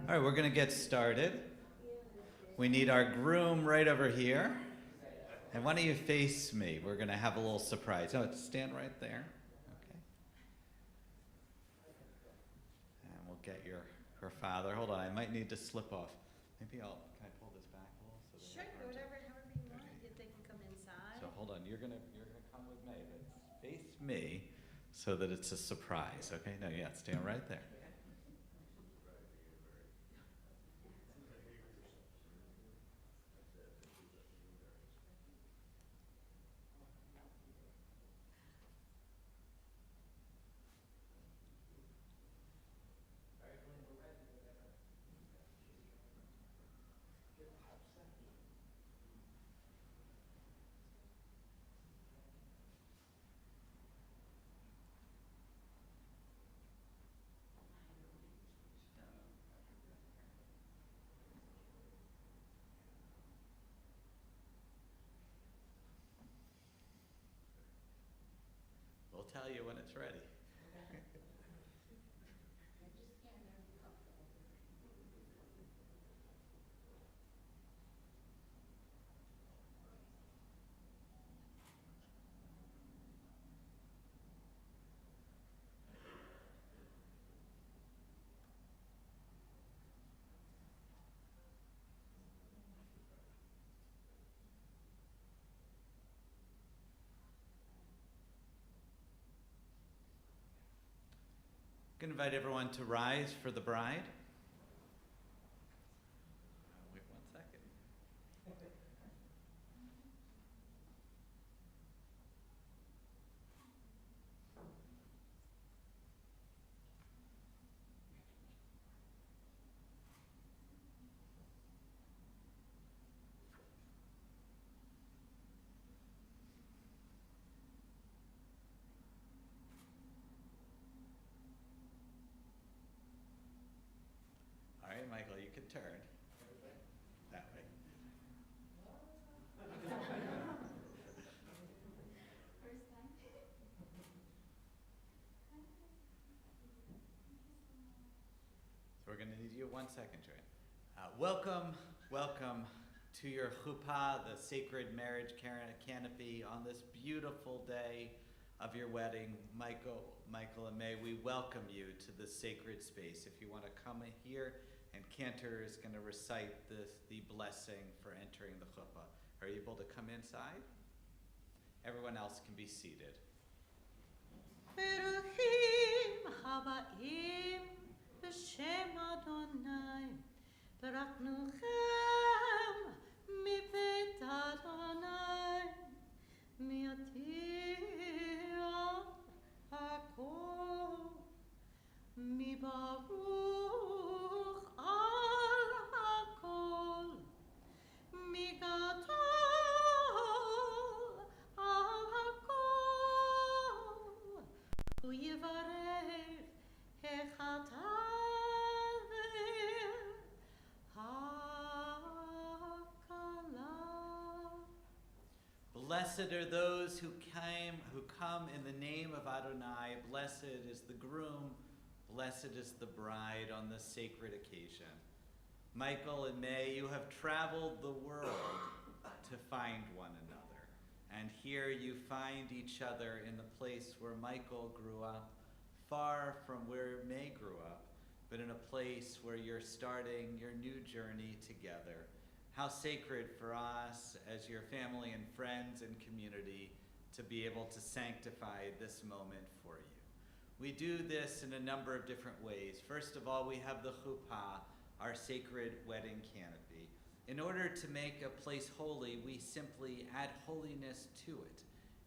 All right, we're going to get started. We need our groom right over here. And why don't you face me? We're going to have a little surprise. Oh, stand right there. Okay. And we'll get her father. Hold on, I might need to slip off. Maybe can I pull this back a little? So sure, however you want. Okay. If they can come inside. So hold on, you're gonna come with me, but face me so that it's a surprise. Okay? No, yeah, stand right there. We'll tell you when it's ready. I'm going to invite everyone to rise for the bride. Wait 1 second. All right, Michael, you can turn. That way. So we're going to need you 1 second, Joy. Welcome to your chuppah, the sacred marriage canopy, on this beautiful day of your wedding. Michael and May, we welcome you to this sacred space. If you want to come here, and Cantor is going to recite the blessing for entering the chuppah. Are you able to come inside? Everyone else can be seated. Beruchim habaim b'shem Adonai Baraknuchem mibet Adonai mi'atir hakol mibaruch al hakol migadol al hakol u'yivarech hechataver hakala. Blessed are those who come in the name of Adonai. Blessed is the groom. Blessed is the bride on this sacred occasion. Michael and May, you have traveled the world to find one another. And here you find each other in the place where Michael grew up, far from where May grew up, but in a place where you're starting your new journey together. How sacred for us as your family and friends and community to be able to sanctify this moment for you. We do this in a number of different ways. First of all, we have the chuppah, our sacred wedding canopy. In order to make a place holy, we simply add holiness to it.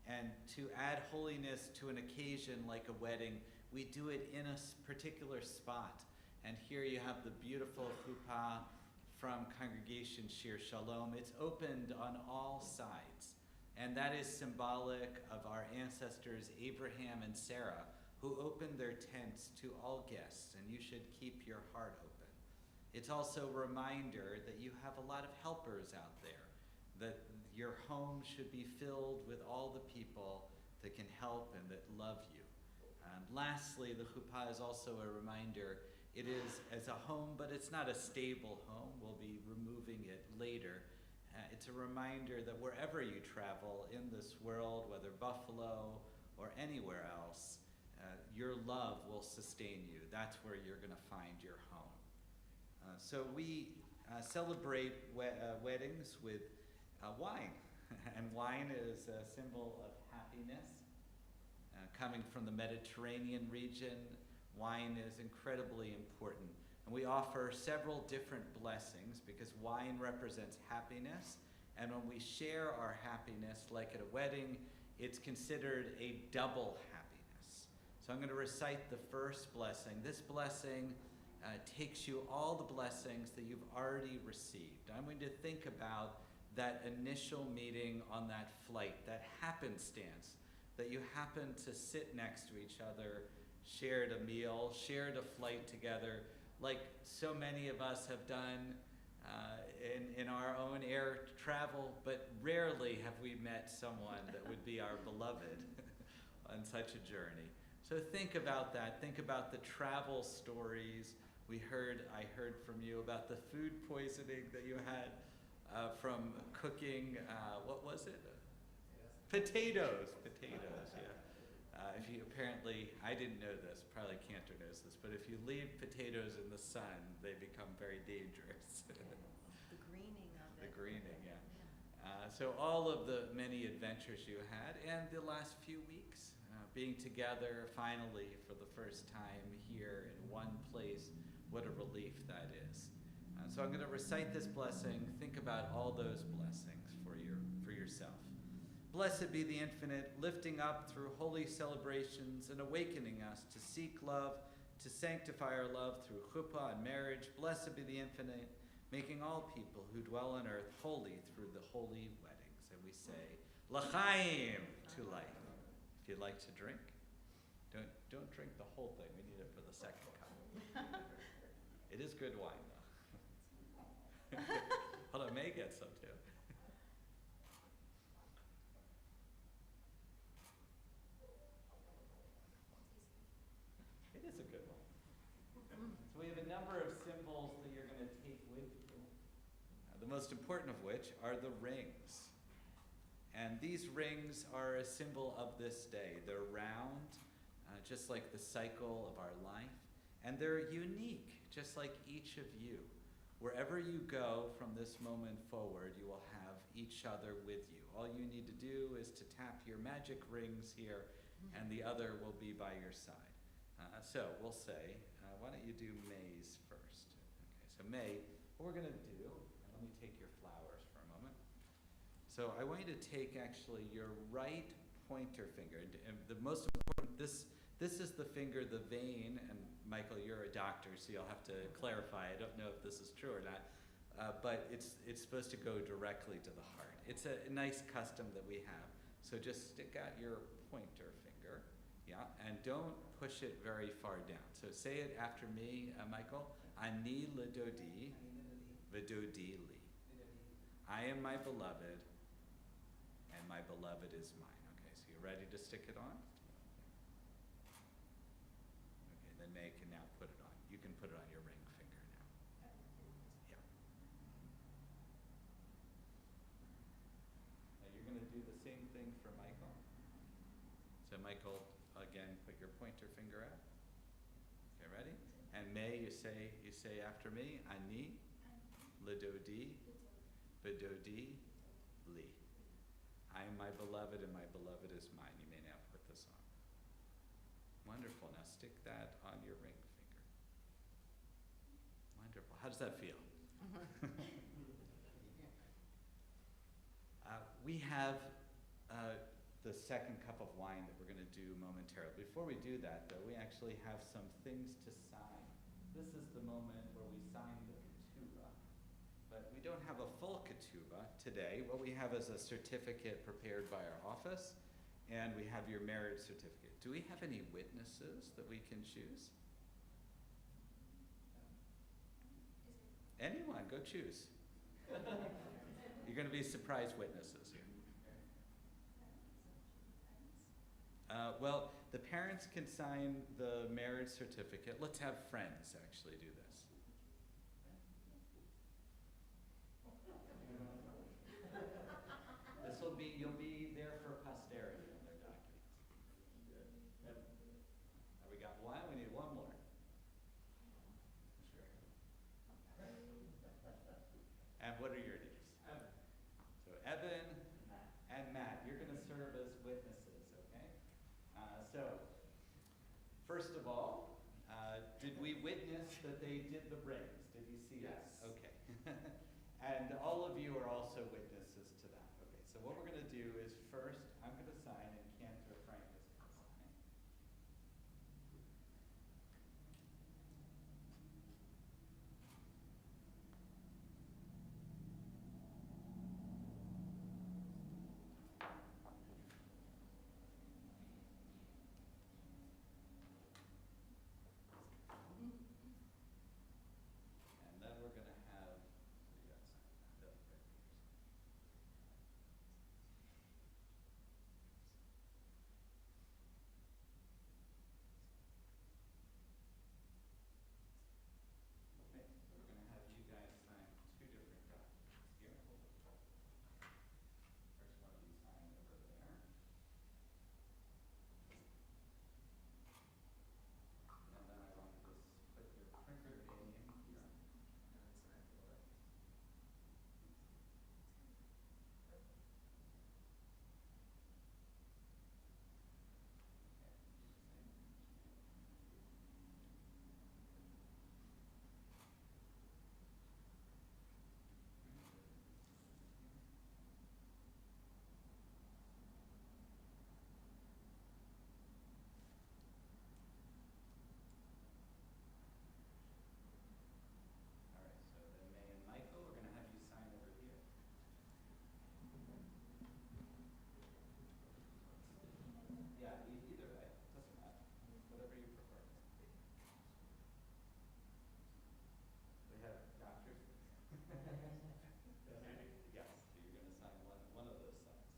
And to add holiness to an occasion like a wedding, we do it in a particular spot. And here you have the beautiful chuppah from Congregation Shir Shalom. It's opened on all sides. And that is symbolic of our ancestors Abraham and Sarah, who opened their tents to all guests, and you should keep your heart open. It's also a reminder that you have a lot of helpers out there, that your home should be filled with all the people that can help and that love you. Lastly, the chuppah is also a reminder It is as a home, but it's not a stable home. We'll be removing it later. It's a reminder that wherever you travel in this world, whether Buffalo or anywhere else, your love will sustain you. That's where you're going to find your home. So we celebrate weddings with wine. And wine is a symbol of happiness. Coming from the Mediterranean region, wine is incredibly important. And we offer several different blessings because wine represents happiness. And when we share our happiness, like at a wedding, it's considered a double happiness. So I'm going to recite the first blessing. This blessing takes you all the blessings that you've already received. I'm going to think about that initial meeting on that flight, that happenstance, that you happened to sit next to each other, shared a meal, shared a flight together, like so many of us have done in our own air travel, but rarely have we met someone that would be our beloved on such a journey. So think about that. Think about the travel stories. I heard from you about the food poisoning that you had from cooking, what was it? Potatoes, yeah. I didn't know this, probably Cantor knows this, but if you leave potatoes in the sun, they become very dangerous. The greening of it. The greening, yeah. So all of the many adventures you had, and the last few weeks, being together finally for the first time here in one place, what a relief that is. So I'm going to recite this blessing. Think about all those blessings for yourself. Blessed be the infinite, lifting up through holy celebrations and awakening us to seek love, to sanctify our love through chuppah and marriage. Blessed be the infinite, making all people who dwell on earth holy through the holy weddings. And we say, l'chaim, to life. If you'd like to drink, don't drink the whole thing. We need it for the second cup. It is good wine, though. Hold on, May gets some too. It is a good one. So we have a number of symbols that you're going to take with you. The most important of which are the rings. And these rings are a symbol of this day. They're round, just like the cycle of our life. And they're unique, just like each of you. Wherever you go from this moment forward, you will have each other with you. All you need to do is to tap your magic rings here, and the other will be by your side. So we'll say, why don't you do May's first? Okay, so May, what we're going to do, and let me take your flowers for a moment. So I want you to take actually your right pointer finger, and the most important, this is the finger, the vein, and Michael, you're a doctor, so you'll have to clarify. I don't know if this is true or not, but it's supposed to go directly to the heart. It's a nice custom that we have. So just stick out your pointer finger, yeah, and don't push it very far down. So say it after me, Michael. Ani l'dodi, v'dodi li. I am my beloved, and my beloved is mine. Okay, so you ready to stick it on? Then May can now put it on. You can put it on your ring finger now. Yeah. Now you're going to do the same thing for Michael. So Michael, again, put your pointer finger out. Okay, ready? And May, you say after me, Ani, l'dodi, v'dodi, li. I am my beloved, and my beloved is mine. You may now put this on. Wonderful. Now stick that on your ring finger. Wonderful. How does that feel? We have the second cup of wine that we're going to do momentarily. Before we do that, though, we actually have some things to sign. This is the moment where we sign the ketubah. But we don't have a full ketubah today. What we have is a certificate prepared by our office, and we have your marriage certificate. Do we have any witnesses that we can choose? Anyone, go choose. You're going to be surprise witnesses here. Well, the parents can sign the marriage certificate. Let's have friends actually do this. You'll be there for posterity on their documents. We got one, we need one more. Sure. And what are your names? Evan. So Evan and Matt, you're going to serve as witnesses, okay? First of all, did we witness that they did the rings? Did you see us? Yes. Okay. And all of you are also witnesses to that. Okay, so what we're going to do is first, I'm going to sign and Cantor Frank is going to sign. And then we're going to have, you got to sign that. Right. Okay, so we're going to have you guys sign two different documents here. First one of you sign over there. And then I want to just put your printer name in here. And sign for it. All right, so then May and Michael, we're going to have you sign over here. Yeah, either way, doesn't matter. Whatever you prefer. We have doctors. Yes, so you're going to sign one of those sides.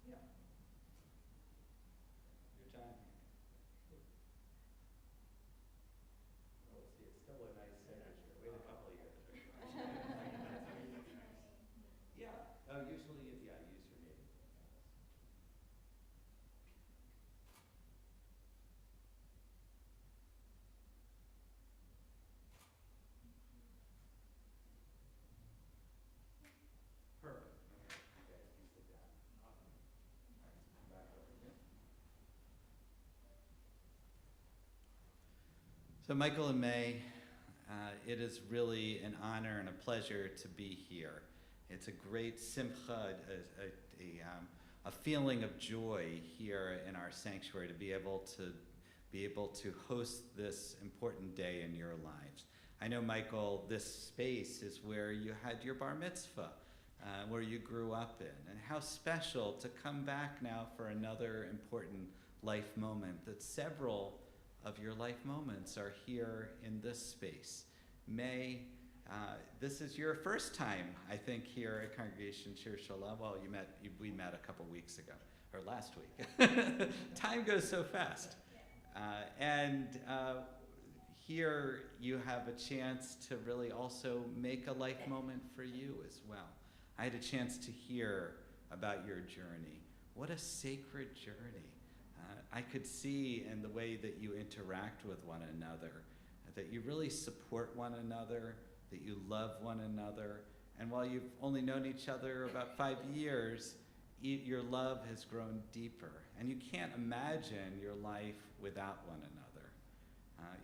Yeah. Your John. Oh, let's see, it's still a nice signature. Wait a couple of years. Yeah. Oh, usually, yeah, use your name. Perfect. Okay, you guys can sit down. Awesome. All right, come back over here. So Michael and May, it is really an honor and a pleasure to be here. It's a great simcha, a feeling of joy here in our sanctuary to be able to host this important day in your lives. I know, Michael, this space is where you had your bar mitzvah, where you grew up in, and how special to come back now for another important life moment, that several of your life moments are here in this space. May, this is your first time, I think, here at Congregation Shir Shalom. Well, we met a couple weeks ago, or last week. Time goes so fast. Here you have a chance to really also make a life moment for you as well. I had a chance to hear about your journey. What a sacred journey. I could see in the way that you interact with one another, that you really support one another, that you love one another. And while you've only known each other about 5 years, your love has grown deeper. And you can't imagine your life without one another.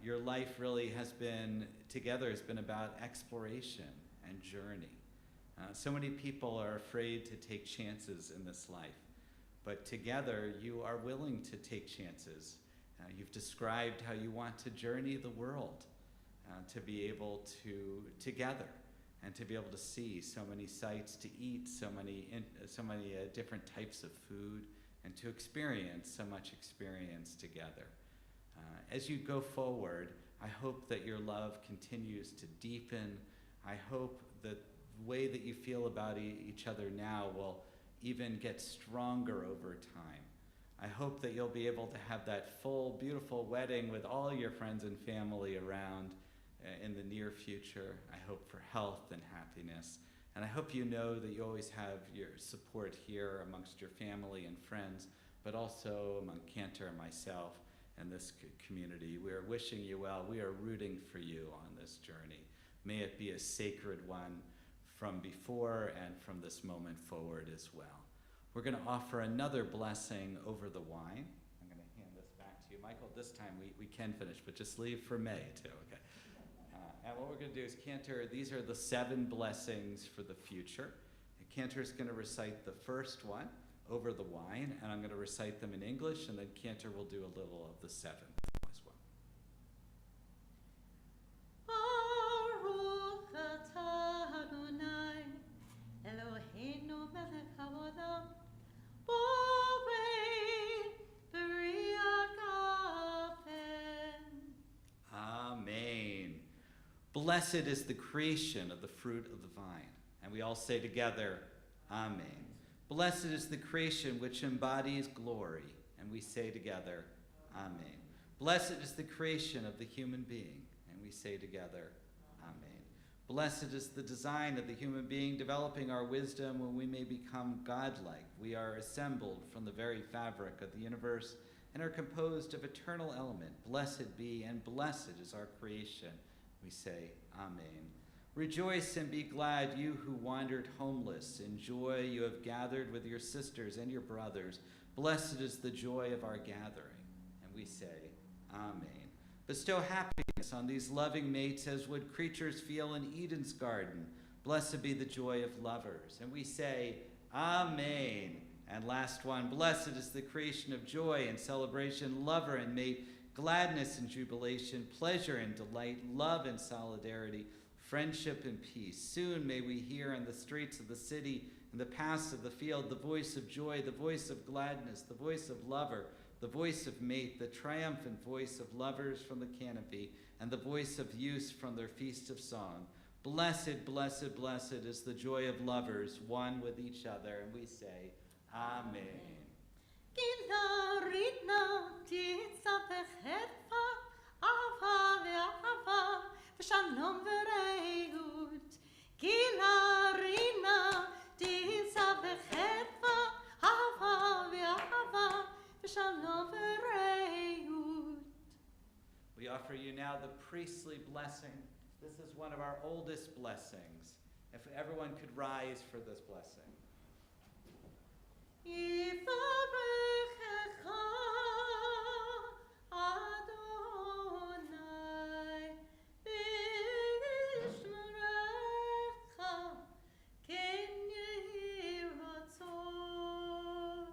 Your life really has been about exploration and journey. So many people are afraid to take chances in this life. But together, you are willing to take chances. You've described how you want to journey the world, to be able to, together, and to be able to see so many sights, to eat so many different types of food, and to experience so much experience together. As you go forward, I hope that your love continues to deepen. I hope that way that you feel about each other now will even get stronger over time. I hope that you'll be able to have that full, beautiful wedding with all your friends and family around in the near future. I hope for health and happiness. And I hope you know that you always have your support here amongst your family and friends, but also among Cantor and myself and this community. We are wishing you well. We are rooting for you on this journey. May it be a sacred one from before and from this moment forward as well. We're going to offer another blessing over the wine. I'm going to hand this back to you. Michael, this time we can finish, but just leave for May too, okay? And what we're going to do is Cantor, these are the 7 blessings for the future. And Cantor's going to recite the first one over the wine, and I'm going to recite them in English, and then Cantor will do a little of the 7th as well. Baruch atah Adonai, Eloheinu melech haolam, borei b'riach hafen. Amen. Blessed is the creation of the fruit of the vine. And we all say together, Amen. Blessed is the creation which embodies glory. And we say together, Amen. Blessed is the creation of the human being. And we say together, Amen. Blessed is the design of the human being, developing our wisdom when we may become godlike. We are assembled from the very fabric of the universe and are composed of eternal element. Blessed be and blessed is our creation. We say, Amen. Rejoice and be glad, you who wandered homeless. In joy you have gathered with your sisters and your brothers. Blessed is the joy of our gathering. And we say, Amen. Bestow happiness on these loving mates as would creatures feel in Eden's garden. Blessed be the joy of lovers. And we say, Amen. And last one, blessed is the creation of joy and celebration, lover and mate, gladness and jubilation, pleasure and delight, love and solidarity, friendship and peace. Soon may we hear in the streets of the city, in the paths of the field, the voice of joy, the voice of gladness, the voice of lover, the voice of mate, the triumphant voice of lovers from the canopy, and the voice of youths from their feast of song. Blessed, blessed, blessed is the joy of lovers, one with each other. And we say, Amen. Gilaritna titza v'cherfa, ava ve'ava, v'shalom v'reut. Gilarina titza v'cherfa, ava ve'ava, v'shalom v'reut. We offer you now the priestly blessing. This is one of our oldest blessings. If everyone could rise for this blessing. Yivarechecha Adonai v'yishmerecha ken yehi ratzon.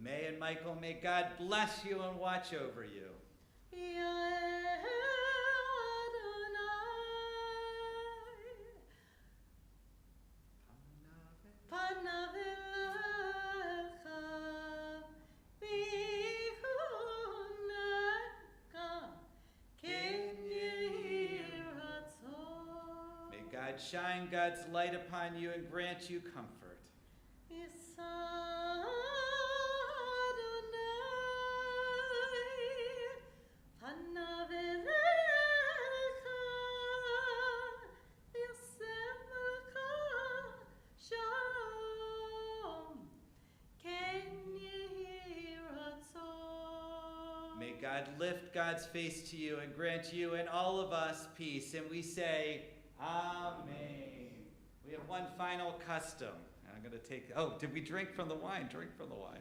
May and Michael, may God bless you and watch over you. Ya'eh Adonai panav elecha v'yichunecha ken yehi ratzon. May God shine God's light upon you and grant you comfort. Yisa Adonai panav elecha v'yasem lecha shalom ken yehi ratzon. May God lift God's face to you and grant you and all of us peace. And we say, Amen. We have one final custom. And I'm going to take, oh, did we drink from the wine? Drink from the wine.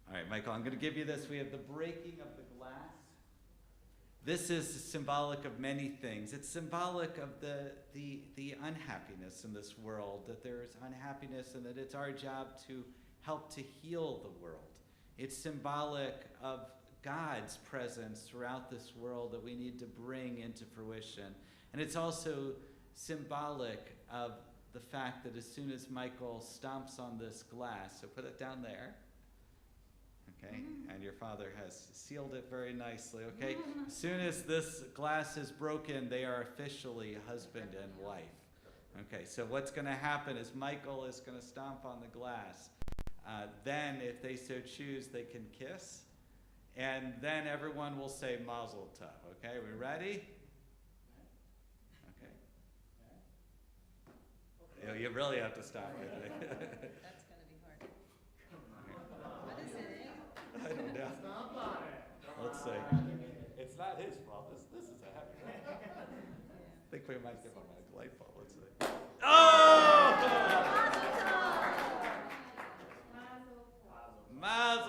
All right, Michael, I'm going to give you this. We have the breaking of the glass. This is symbolic of many things. It's symbolic of the unhappiness in this world, that there is unhappiness and that it's our job to help to heal the world. It's symbolic of God's presence throughout this world that we need to bring into fruition. And it's also symbolic of the fact that as soon as Michael stomps on this glass, so put it down there, Okay, and your father has sealed it very nicely. Okay, as soon as this glass is broken, they are officially husband and wife. Okay, so what's going to happen is Michael is going to stomp on the glass. Then, if they so choose, they can kiss. And then everyone will say Mazel Tov. Okay, we ready? Okay. You really have to stop it. That's going to be hard. What is it? I don't know. Stomp on it. Let's see. It's not his fault. This is a heavy one. I think we might give him a light bulb. Let's see. Oh! Mazel